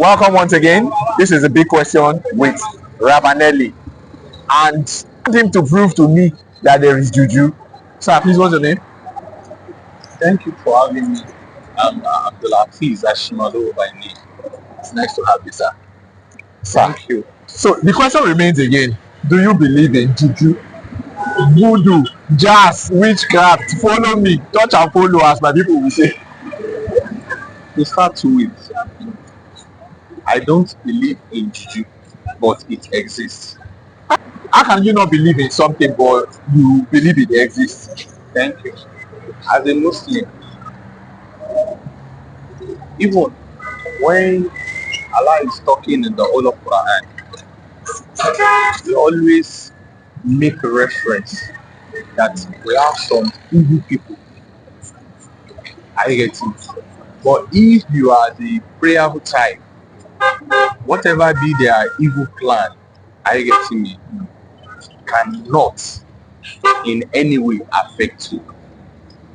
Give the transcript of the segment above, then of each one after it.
Welcome once again. This is a big question with Rabanelli, and I want him to prove to me that there is juju. Sir, please, what's your name? Thank you for having me. I'm Abdulaziz Ashimalo by name. It's nice to have you, sir. Thank you. So the question remains again: do you believe in juju, voodoo, jazz, witchcraft? Follow me, touch and follow, as my people will say. To start with, I don't believe in juju, but it exists. How can you not believe in something but you believe it exists? Thank you. As a Muslim, even when Allah is talking in the Holy Quran, we always make reference that we have some evil people. I get it. But if you are the prayerful type, whatever be their evil plan, I get me, cannot in any way affect you.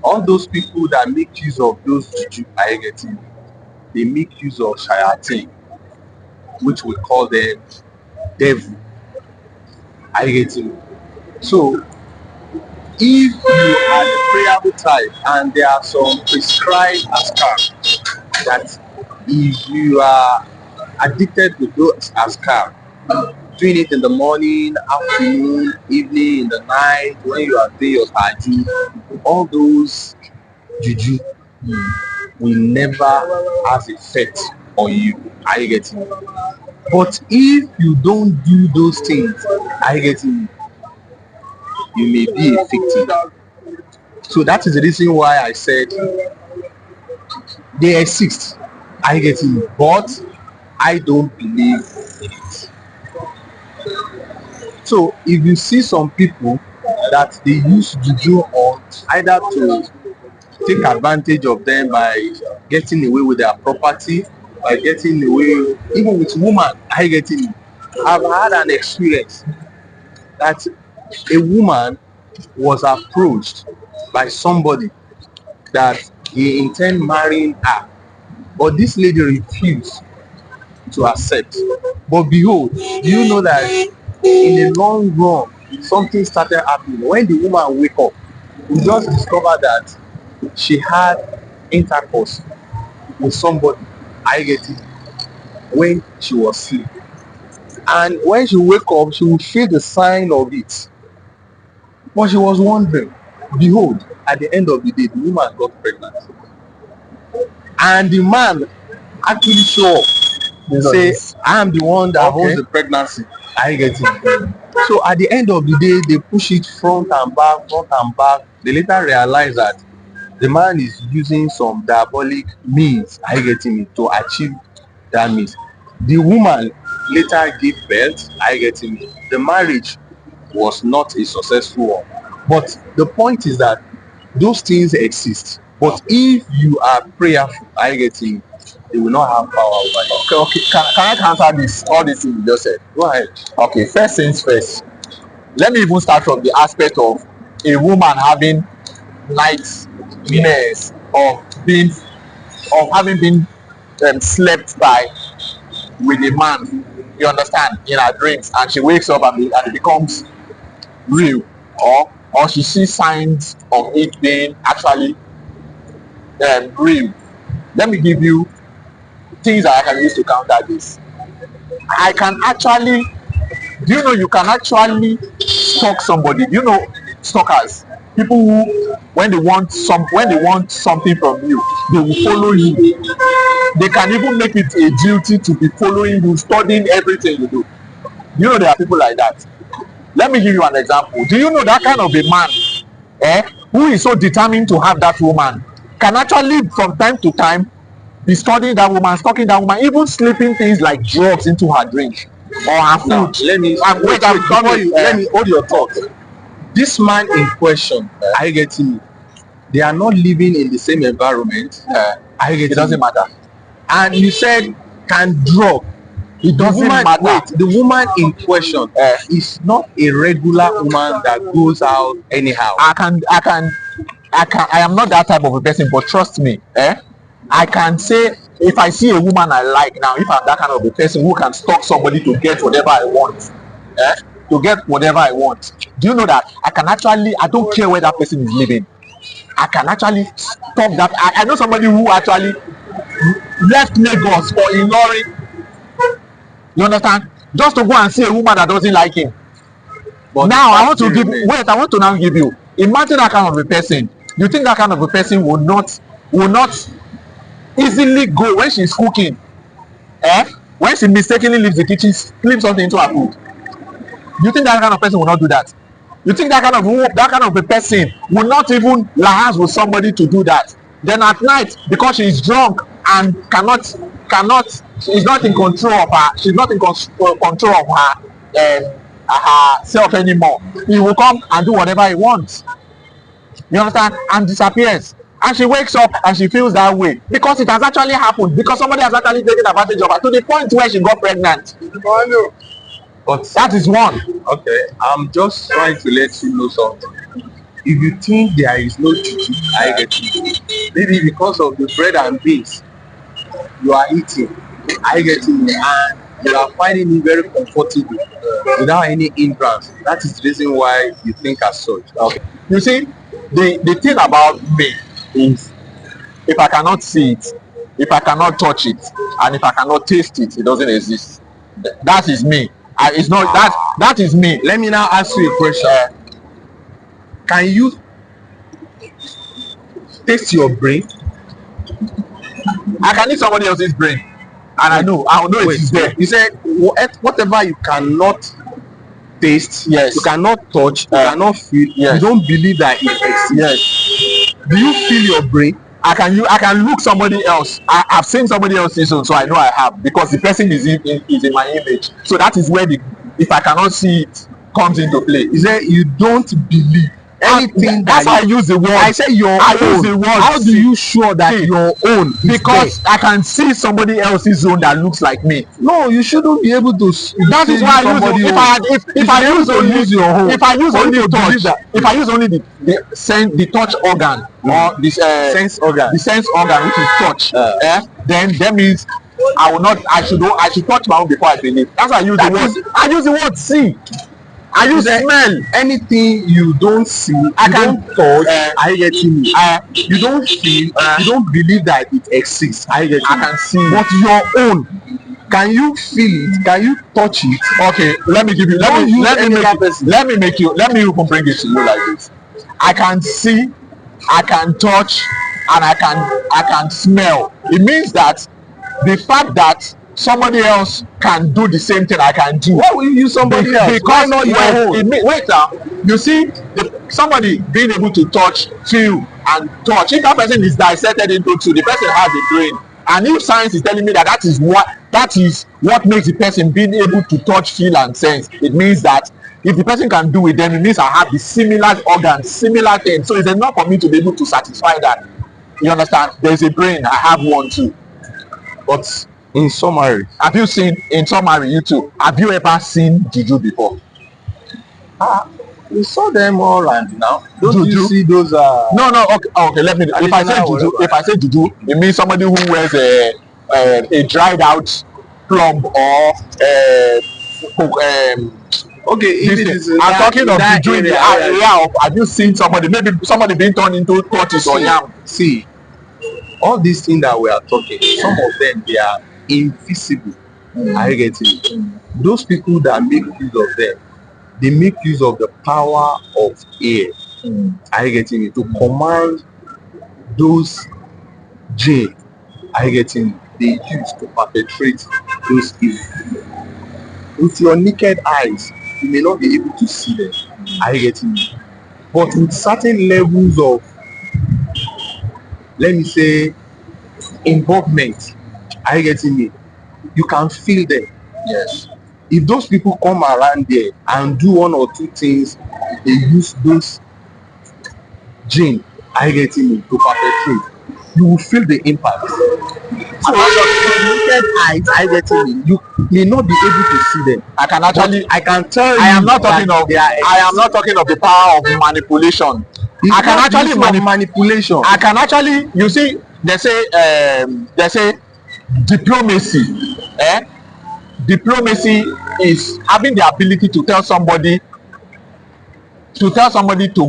All those people that make use of those juju, I get it, they make use of shayateen, which we call them devil. I get it. So if you are the prayerful type and there are some prescribed askar that if you are addicted to those askar, doing it in the morning, afternoon, evening, in the night, when you are doing your tahajjud, all those juju will never have effect on you. Are you getting it? But if you don't do those things, are you getting it? You may be a victim. So that is the reason why I said they exist. I get it, but I don't believe in it. So if you see some people that they use juju on either to take advantage of them by getting away with their property, by getting away even with woman, I get it. I've had an experience that a woman was approached by somebody that he intend marrying her, but this lady refused to accept. But behold, do you know that in the long run something started happening? When the woman wake up, we just discovered that she had intercourse with somebody, I get it, when she was asleep, and when she wake up she will feel the sign of it. But she was wondering, behold, at the end of the day the woman got pregnant, and the man actually show up, say, I am the one that holds the pregnancy. I get it. So at the end of the day they push it front and back, front and back. They later realize that the man is using some diabolic means, I getting it, to achieve that means. The woman later gave birth, I getting it. The marriage was not a successful one. But the point is that those things exist. But if you are prayerful, I getting it, they will not have power over you. Okay. Can I answer this? All these things you just said. Go ahead. Okay. First things first. Let me even start from the aspect of a woman having nightmares of having been slept by with a man. You understand, in her dreams, and she wakes up and it becomes real, or she sees signs of it being actually real. Let me give you things that I can use to counter this. I can actually, do you know you can actually stalk somebody? Do you know stalkers? People who, when they want something from you, they will follow you. They can even make it a duty to be following you, studying everything you do. You know there are people like that. Let me give you an example. Do you know that kind of a man, who is so determined to have that woman, can actually from time to time be studying that woman, stalking that woman, even slipping things like drugs into her drink or her food. Now, let me hold your thought. This man in question, are you getting me? They are not living in the same environment. Are you getting It doesn't matter. And you said can drug. It doesn't matter. Wait, the woman in question is not a regular woman that goes out anyhow. I am not that type of a person, but trust me, I can say if I see a woman I like now, if I'm that kind of a person who can stalk somebody to get whatever I want, to get whatever I want, do you know that I don't care where that person is living, I can actually stop that. I know somebody who actually left Lagos for Ilorin, you understand, just to go and see a woman that doesn't like him. But now I want to give you, wait, I want to now give you, imagine that kind of a person. You think that kind of a person will not easily go when she's cooking, when she mistakenly leaves the kitchen, slip something into her food? You think that kind of person will not do that? You think that kind of a person will not even liaise with somebody to do that? Then at night, because she's drunk and she's not in control of herself anymore, he will come and do whatever he wants, you understand, and disappears. And she wakes up and she feels that way because it has actually happened, because somebody has actually taken advantage of her to the point where she got pregnant. But that is one. Okay, I'm just trying to let you know something. If you think there is no juju, I get you. Maybe because of the bread and beans you are eating, I get you, and you are finding it very comfortable without any hindrance. That is the reason why you think as such. Okay. You see, the thing about me is, if I cannot see it, if I cannot touch it, and if I cannot taste it, it doesn't exist. That is me. It's not that is me. Let me now ask you a question. Can you taste your brain? I can eat somebody else's brain, and I know it is there. You said whatever you cannot taste, yes, you cannot touch, you cannot feel, yes, you don't believe that it exists. Yes. Do you feel your brain? I can look somebody else. I've seen somebody else's own, so I know I have, because the person is in my image. So that is where if I cannot see it, comes into play. Is that you don't believe anything? That's why I use the word. I say your own. Use the word. How do you sure that your own? Because I can see somebody else's own that looks like me. No, you shouldn't be able to. That is why I use if I use only your own. If I use only touch, if I use only the touch organ, or this sense organ, which is touch, then that means I should touch my own before I believe. That's why I use the word. I use the word see. I use smell. Anything you don't see, you don't touch, I get you. You don't feel, you don't believe that it exists. I get you. I can see. But your own, can you feel it? Can you touch it? Okay, let me give you. Let me make you. Let me even bring it to you like this. I can see, I can touch, and I can smell. It means that the fact that somebody else can do the same thing I can do. Why will you use somebody else? Because wait now, you see, somebody being able to touch, feel, and touch. If that person is dissected into two, the person has a brain, and if science is telling me that is what makes the person being able to touch, feel, and sense, it means that if the person can do it, then it means I have the similar organs, similar things. So it's enough for me to be able to satisfy that. You understand? There's a brain. I have one too. But in summary, you too, have you ever seen juju before? We saw them all around now. Don't juju? You see those? No. Okay. Let me. If I say juju, it means somebody who wears a dried out plum or okay. If it is I'm talking of juju in the area of. Have you seen somebody? Maybe somebody being turned into tortoise or yam. See, all these things that we are talking, some of them they are invisible. I get it. Those people that make use of them, they make use of the power of air. I get it, to command those genes. I get it, they use to perpetrate those evil. With your naked eyes, you may not be able to see them. I get it. But with certain levels of, let me say, involvement, I get it, you can feel them. Yes. If those people come around there and do one or two things, they use those gene, I get it, to perpetrate, you will feel the impact. So naked eyes, I get it, you may not be able to see them. I can tell you. I am not talking of the power of manipulation. I can actually manipulation. I can actually, you see, they say diplomacy. Diplomacy is having the ability to tell somebody to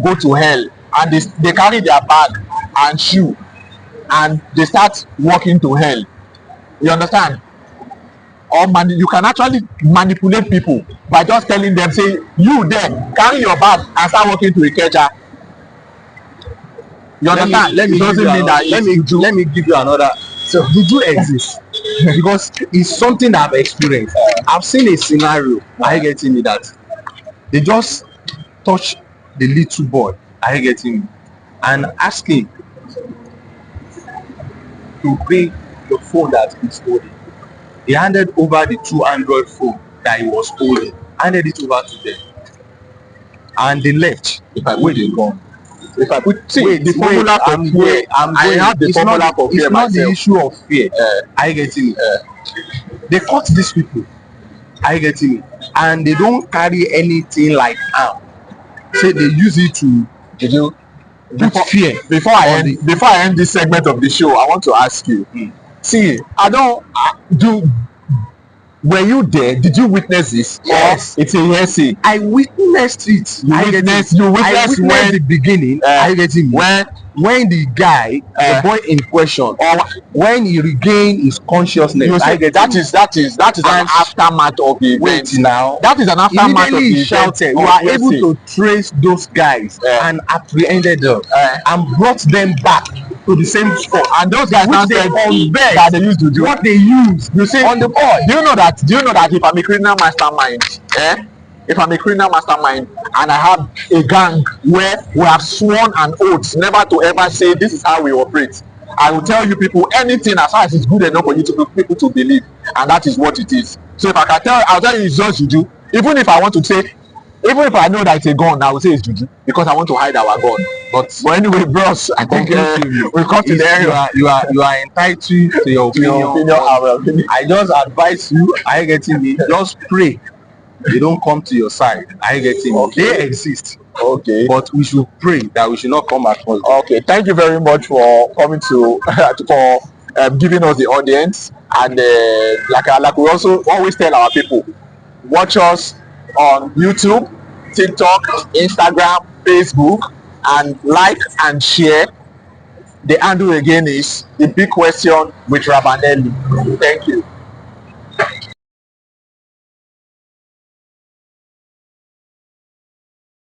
go to hell, and they carry their bag and shoe and they start walking to hell. You understand? Or you can actually manipulate people by just telling them, say, you there, carry your bag and start walking to Ikeja. You understand? Let me doesn't mean that let me give you another. So juju exists because it's something that I've experienced. I've seen a scenario. Are you getting me? That they just touch the little boy. Are you getting me? And ask him to bring the phone that he's holding. He handed over the 2 Android phone that he was holding. Handed it over to them, and they left. If I put it gone. If I put the formula for fear, I have the formula for fear myself. It's not the issue of fear. Are you getting me? They caught these people. Are you getting me? And they don't carry anything like arm. Say they use it to fear. Before I end this segment of the show, I want to ask you. See, were you there? Did you witness this? Yes. Or it's a hearsay? I witnessed it. You witnessed when the beginning. Are you getting me? When the guy, the boy in question, or when he regained his consciousness, that is an aftermath of the event. Now that is an aftermath of the event. Shouted, we are able to trace those guys and apprehended them and brought them back to the same spot. And those guys now said that they used to do what they used. You see, on the boy. Do you know that if I'm a criminal mastermind, if I'm a criminal mastermind and I have a gang where we have sworn an oath never to ever say this is how we operate, I will tell you people anything as far as it's good enough for you people to believe, and that is what it is. So if I can I'll tell you it's just juju. Even if I want to say, even if I know that it's a gun, I will say it's juju because I want to hide our gun. But anyway, bros, I think we come to the area. You are entitled to your opinion. I just advise you. Are you getting me? Just pray they don't come to your side. Are you getting me? Okay. They exist. Okay. But we should pray that we should not come across them. Okay. Thank you very much for coming to for giving us the audience, and like we also always tell our people, watch us on YouTube, TikTok, Instagram, Facebook, and like and share. The handle again is The Big Question with Rabanelli. Thank you.